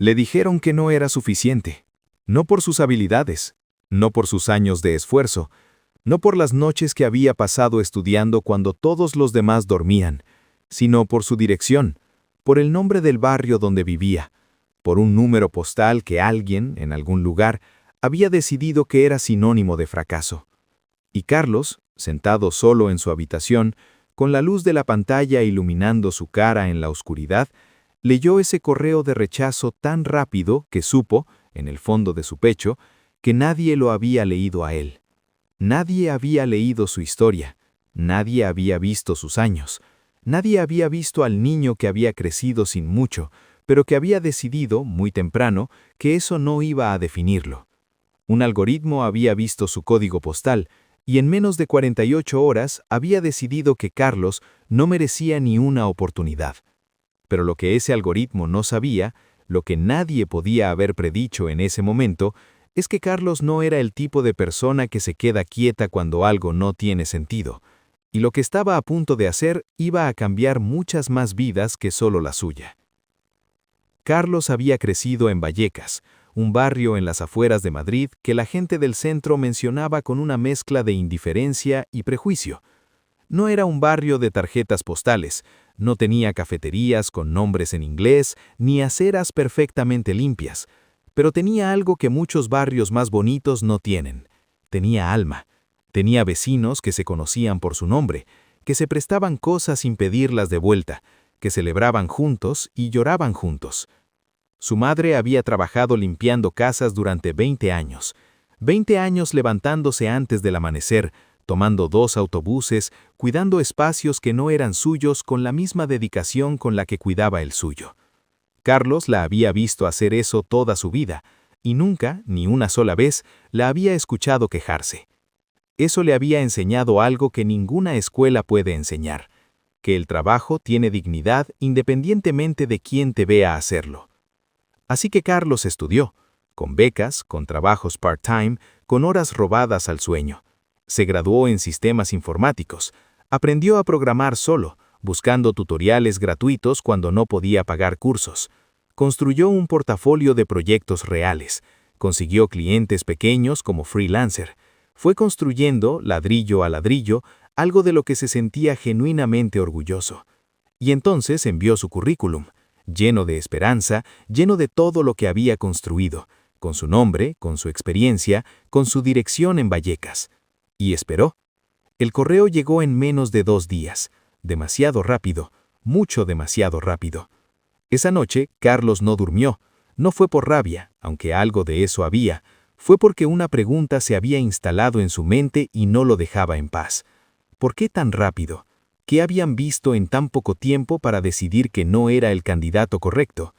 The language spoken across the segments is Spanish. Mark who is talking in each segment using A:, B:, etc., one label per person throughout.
A: Le dijeron que no era suficiente, no por sus habilidades, no por sus años de esfuerzo, no por las noches que había pasado estudiando cuando todos los demás dormían, sino por su dirección, por el nombre del barrio donde vivía, por un número postal que alguien, en algún lugar, había decidido que era sinónimo de fracaso. Y Carlos, sentado solo en su habitación, con la luz de la pantalla iluminando su cara en la oscuridad, leyó ese correo de rechazo tan rápido que supo, en el fondo de su pecho, que nadie lo había leído a él. Nadie había leído su historia, nadie había visto sus años, nadie había visto al niño que había crecido sin mucho, pero que había decidido, muy temprano, que eso no iba a definirlo. Un algoritmo había visto su código postal, y en menos de 48 horas había decidido que Carlos no merecía ni una oportunidad. Pero lo que ese algoritmo no sabía, lo que nadie podía haber predicho en ese momento, es que Carlos no era el tipo de persona que se queda quieta cuando algo no tiene sentido, y lo que estaba a punto de hacer iba a cambiar muchas más vidas que solo la suya. Carlos había crecido en Vallecas, un barrio en las afueras de Madrid que la gente del centro mencionaba con una mezcla de indiferencia y prejuicio. No era un barrio de tarjetas postales, no tenía cafeterías con nombres en inglés, ni aceras perfectamente limpias, pero tenía algo que muchos barrios más bonitos no tienen. Tenía alma. Tenía vecinos que se conocían por su nombre, que se prestaban cosas sin pedirlas de vuelta, que celebraban juntos y lloraban juntos. Su madre había trabajado limpiando casas durante 20 años. 20 años levantándose antes del amanecer, tomando 2 autobuses, cuidando espacios que no eran suyos con la misma dedicación con la que cuidaba el suyo. Carlos la había visto hacer eso toda su vida, y nunca, ni una sola vez, la había escuchado quejarse. Eso le había enseñado algo que ninguna escuela puede enseñar, que el trabajo tiene dignidad independientemente de quién te vea hacerlo. Así que Carlos estudió, con becas, con trabajos part-time, con horas robadas al sueño. Se graduó en sistemas informáticos, aprendió a programar solo, buscando tutoriales gratuitos cuando no podía pagar cursos. Construyó un portafolio de proyectos reales, consiguió clientes pequeños como freelancer. Fue construyendo, ladrillo a ladrillo, algo de lo que se sentía genuinamente orgulloso. Y entonces envió su currículum, lleno de esperanza, lleno de todo lo que había construido, con su nombre, con su experiencia, con su dirección en Vallecas. Y esperó. El correo llegó en menos de 2 días, demasiado rápido, mucho demasiado rápido. Esa noche, Carlos no durmió. No fue por rabia, aunque algo de eso había. Fue porque una pregunta se había instalado en su mente y no lo dejaba en paz. ¿Por qué tan rápido? ¿Qué habían visto en tan poco tiempo para decidir que no era el candidato correcto?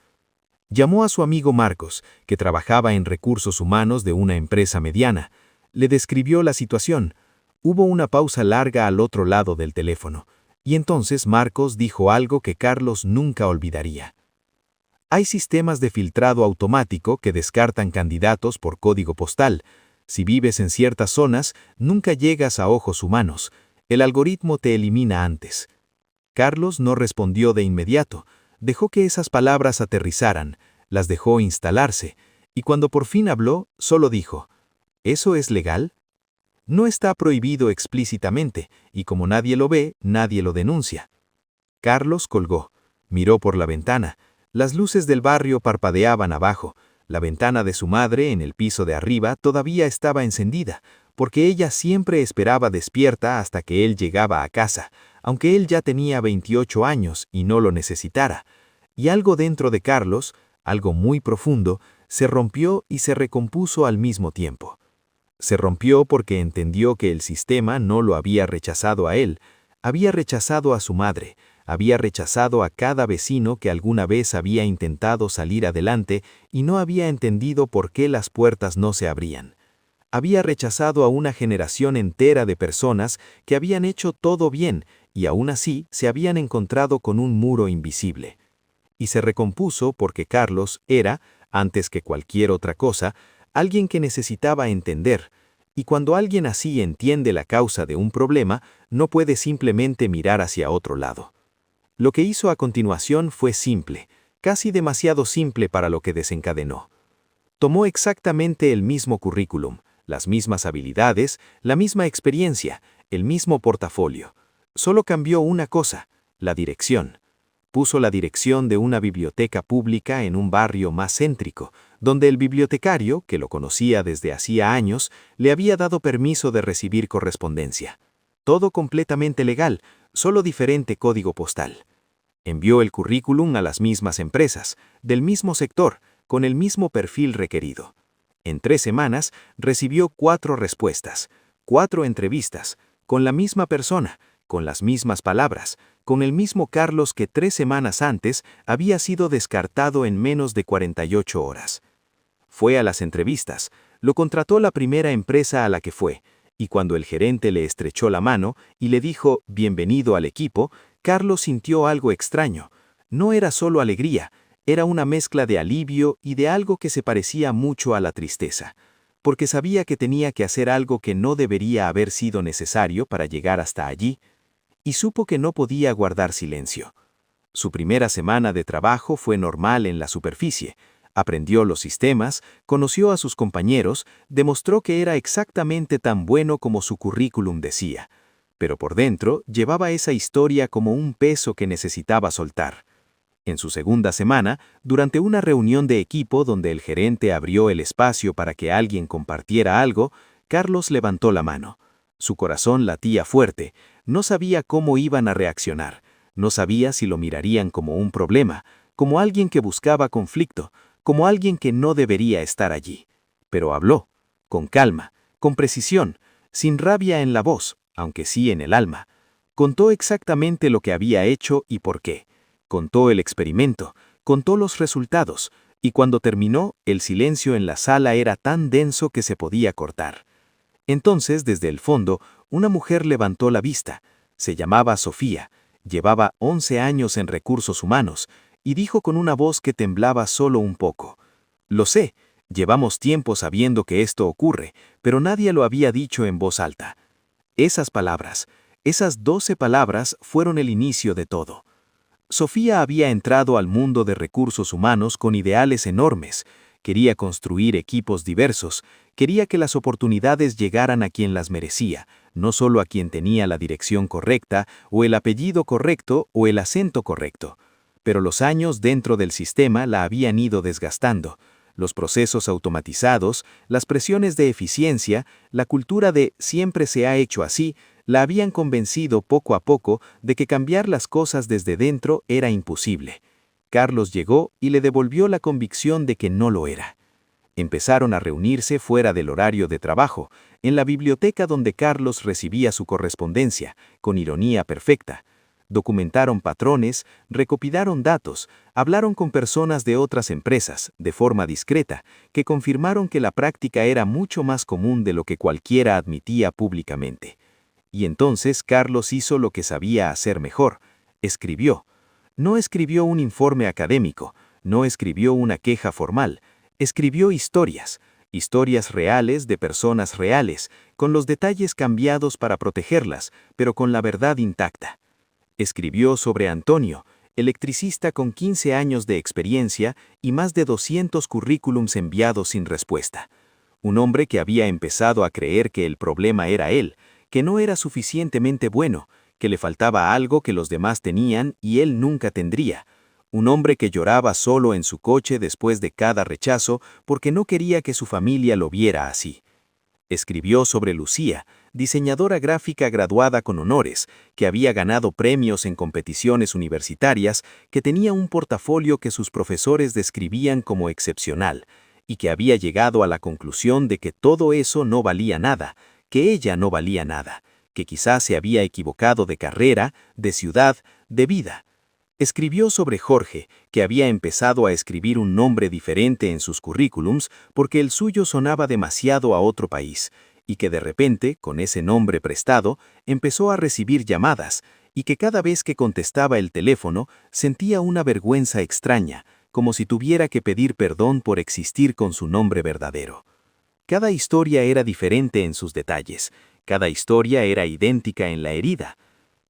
A: Llamó a su amigo Marcos, que trabajaba en recursos humanos de una empresa mediana. Le describió la situación. Hubo una pausa larga al otro lado del teléfono, y entonces Marcos dijo algo que Carlos nunca olvidaría. Hay sistemas de filtrado automático que descartan candidatos por código postal. Si vives en ciertas zonas, nunca llegas a ojos humanos. El algoritmo te elimina antes. Carlos no respondió de inmediato. Dejó que esas palabras aterrizaran, las dejó instalarse, y cuando por fin habló, solo dijo, ¿eso es legal? No está prohibido explícitamente, y como nadie lo ve, nadie lo denuncia. Carlos colgó, miró por la ventana. Las luces del barrio parpadeaban abajo. La ventana de su madre, en el piso de arriba, todavía estaba encendida, porque ella siempre esperaba despierta hasta que él llegaba a casa, aunque él ya tenía 28 años y no lo necesitara. Y algo dentro de Carlos, algo muy profundo, se rompió y se recompuso al mismo tiempo. Se rompió porque entendió que el sistema no lo había rechazado a él, había rechazado a su madre, había rechazado a cada vecino que alguna vez había intentado salir adelante y no había entendido por qué las puertas no se abrían. Había rechazado a una generación entera de personas que habían hecho todo bien y aún así se habían encontrado con un muro invisible. Y se recompuso porque Carlos era, antes que cualquier otra cosa, alguien que necesitaba entender, y cuando alguien así entiende la causa de un problema, no puede simplemente mirar hacia otro lado. Lo que hizo a continuación fue simple. casi demasiado simple para lo que desencadenó. Tomó exactamente el mismo currículum, las mismas habilidades, la misma experiencia, el mismo portafolio. Solo cambió una cosa, la dirección. Puso la dirección de una biblioteca pública en un barrio más céntrico, donde el bibliotecario, que lo conocía desde hacía años, le había dado permiso de recibir correspondencia. Todo completamente legal, solo diferente código postal. Envió el currículum a las mismas empresas, del mismo sector, con el mismo perfil requerido. En 3 semanas recibió 4 respuestas, 4 entrevistas, con la misma persona, con las mismas palabras, con el mismo Carlos que 3 semanas antes había sido descartado en menos de 48 horas. Fue a las entrevistas, lo contrató la primera empresa a la que fue, y cuando el gerente le estrechó la mano y le dijo «Bienvenido al equipo», Carlos sintió algo extraño. No era solo alegría, era una mezcla de alivio y de algo que se parecía mucho a la tristeza, porque sabía que tenía que hacer algo que no debería haber sido necesario para llegar hasta allí, y supo que no podía guardar silencio. Su primera semana de trabajo fue normal en la superficie. Aprendió los sistemas, conoció a sus compañeros, demostró que era exactamente tan bueno como su currículum decía. Pero por dentro llevaba esa historia como un peso que necesitaba soltar. En su segunda semana, durante una reunión de equipo donde el gerente abrió el espacio para que alguien compartiera algo, Carlos levantó la mano. Su corazón latía fuerte, no sabía cómo iban a reaccionar, no sabía si lo mirarían como un problema, como alguien que buscaba conflicto, como alguien que no debería estar allí. Pero habló, con calma, con precisión, sin rabia en la voz, aunque sí en el alma. Contó exactamente lo que había hecho y por qué. Contó el experimento, contó los resultados, y cuando terminó, el silencio en la sala era tan denso que se podía cortar. Entonces, desde el fondo, una mujer levantó la vista. Se llamaba Sofía, llevaba 11 años en recursos humanos, y dijo con una voz que temblaba solo un poco: «Lo sé, llevamos tiempo sabiendo que esto ocurre, pero nadie lo había dicho en voz alta». Esas palabras, esas 12 palabras fueron el inicio de todo. Sofía había entrado al mundo de recursos humanos con ideales enormes. Quería construir equipos diversos, quería que las oportunidades llegaran a quien las merecía, no solo a quien tenía la dirección correcta, o el apellido correcto, o el acento correcto. Pero los años dentro del sistema la habían ido desgastando. Los procesos automatizados, las presiones de eficiencia, la cultura de «siempre se ha hecho así», la habían convencido poco a poco de que cambiar las cosas desde dentro era imposible. Carlos llegó y le devolvió la convicción de que no lo era. Empezaron a reunirse fuera del horario de trabajo, en la biblioteca donde Carlos recibía su correspondencia, con ironía perfecta. Documentaron patrones, recopilaron datos, hablaron con personas de otras empresas, de forma discreta, que confirmaron que la práctica era mucho más común de lo que cualquiera admitía públicamente. Y entonces Carlos hizo lo que sabía hacer mejor: escribió. No escribió un informe académico, no escribió una queja formal, escribió historias, historias reales de personas reales, con los detalles cambiados para protegerlas, pero con la verdad intacta. Escribió sobre Antonio, electricista con 15 años de experiencia y más de 200 currículums enviados sin respuesta. Un hombre que había empezado a creer que el problema era él, que no era suficientemente bueno, que le faltaba algo que los demás tenían y él nunca tendría. Un hombre que lloraba solo en su coche después de cada rechazo porque no quería que su familia lo viera así. Escribió sobre Lucía, diseñadora gráfica graduada con honores, que había ganado premios en competiciones universitarias, que tenía un portafolio que sus profesores describían como excepcional, y que había llegado a la conclusión de que todo eso no valía nada, que ella no valía nada, que quizás se había equivocado de carrera, de ciudad, de vida. Escribió sobre Jorge, que había empezado a escribir un nombre diferente en sus currículums porque el suyo sonaba demasiado a otro país, y que de repente, con ese nombre prestado, empezó a recibir llamadas, y que cada vez que contestaba el teléfono sentía una vergüenza extraña, como si tuviera que pedir perdón por existir con su nombre verdadero. Cada historia era diferente en sus detalles, cada historia era idéntica en la herida.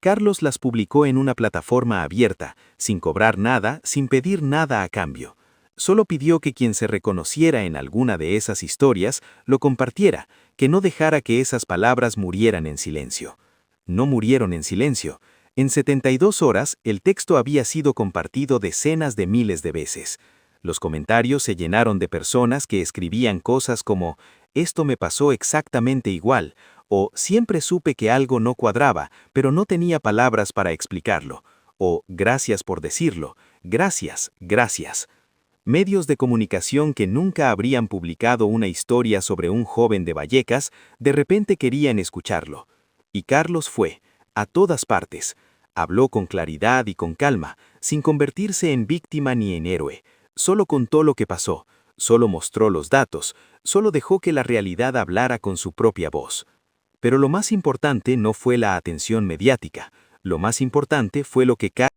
B: Carlos las publicó en una plataforma abierta, sin cobrar nada, sin pedir nada a cambio. Solo pidió que quien se reconociera en alguna de esas historias lo compartiera, que no dejara que esas palabras murieran en silencio. No murieron en silencio. En 72 horas, el texto había sido compartido decenas de miles de veces. Los comentarios se llenaron de personas que escribían cosas como «Esto me pasó exactamente igual», o «Siempre supe que algo no cuadraba, pero no tenía palabras para explicarlo», o «Gracias por decirlo, gracias, gracias». Medios de comunicación que nunca habrían publicado una historia sobre un joven de Vallecas, de repente querían escucharlo. Y Carlos fue, a todas partes. Habló con claridad y con calma, sin convertirse en víctima ni en héroe. Solo contó lo que pasó, solo mostró los datos, solo dejó que la realidad hablara con su propia voz. Pero lo más importante no fue la atención mediática. Lo más importante fue lo que